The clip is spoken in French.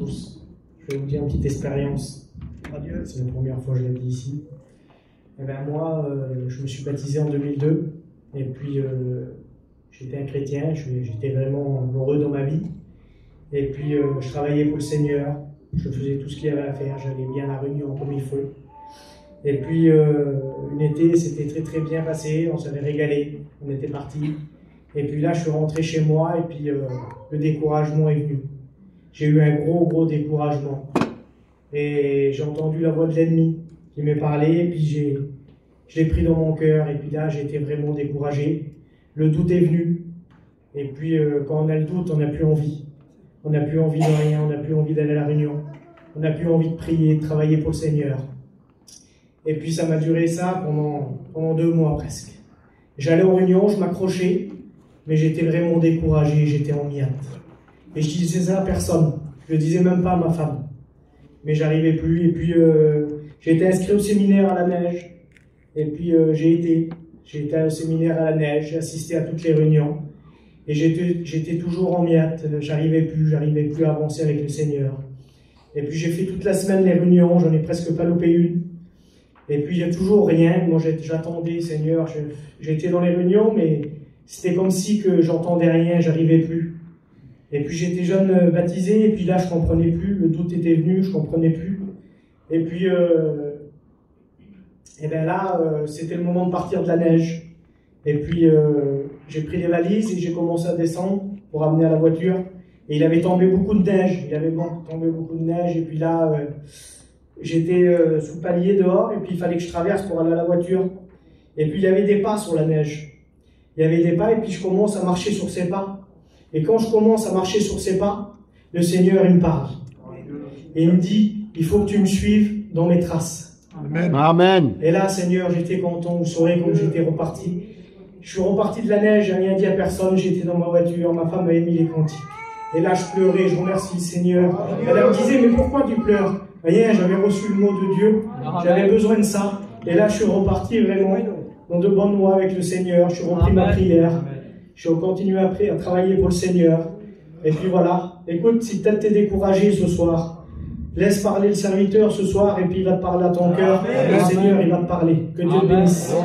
tous. Je vais vous dire une petite expérience. C'est la première fois que je l'ai dit ici. Et ben moi, je me suis baptisé en 2002. Et puis, j'étais un chrétien. J'étais vraiment heureux dans ma vie. Et puis, je travaillais pour le Seigneur. Je faisais tout ce qu'il y avait à faire. J'allais bien à la réunion comme il faut. Et puis, une été, c'était très très bien passé. On s'avait régalé. On était partis. Et puis là, je suis rentré chez moi. Et puis, le découragement est venu. J'ai eu un gros découragement. Et j'ai entendu la voix de l'ennemi qui m'est parlé. Et puis, je l'ai pris dans mon cœur. Et puis là, j'ai été vraiment découragé. Le doute est venu. Et puis, quand on a le doute, on n'a plus envie. On n'a plus envie de rien. On n'a plus envie d'aller à la réunion. On n'a plus envie de prier, de travailler pour le Seigneur. Et puis, ça m'a duré ça pendant 2 mois presque. J'allais aux réunions, je m'accrochais. Mais j'étais vraiment découragé. J'étais en miettes. Et je disais ça à personne. Je le disais même pas à ma femme. Mais j'arrivais plus. Et puis, j'ai été inscrit au séminaire à la neige. Et puis, j'ai été au séminaire à la neige. J'ai assisté à toutes les réunions. Et j'étais toujours en miettes. J'arrivais plus à avancer avec le Seigneur. Et puis, j'ai fait toute la semaine les réunions. J'en ai presque pas loupé une. Et puis, il n'y a toujours rien. Moi, j'attendais, Seigneur. J'étais dans les réunions, mais c'était comme si que j'entendais rien. J'arrivais plus. Et puis j'étais jeune baptisé, et puis là je comprenais plus, le doute était venu, je comprenais plus. Et puis, et ben là, c'était le moment de partir de la neige. Et puis j'ai pris les valises et j'ai commencé à descendre pour amener à la voiture. Et il avait tombé beaucoup de neige, et puis là, j'étais sous palier dehors, et puis il fallait que je traverse pour aller à la voiture. Et puis il y avait des pas sur la neige. Il y avait des pas, et puis je commence à marcher sur ces pas. Et quand je commence à marcher sur ces pas, le Seigneur, il me parle. Et il me dit, il faut que tu me suives dans mes traces. Amen. Amen. Et là, Seigneur, j'étais content. Vous saurez comme j'étais reparti. Je suis reparti de la neige, j'ai rien dit à personne. J'étais dans ma voiture, ma femme avait mis les cantiques. Et là, je pleurais, je remercie le Seigneur. Elle me disait, mais pourquoi tu pleures? Rien, j'avais reçu le mot de Dieu. J'avais besoin de ça. Et là, je suis reparti vraiment dans de bonnes voies avec le Seigneur. Je suis repris ma prière. Je continue après à travailler pour le Seigneur. Et puis voilà. Écoute, si peut-être tu es découragé ce soir, laisse parler le serviteur ce soir et puis il va te parler à ton cœur. Le Seigneur, il va te parler. Que Dieu te bénisse.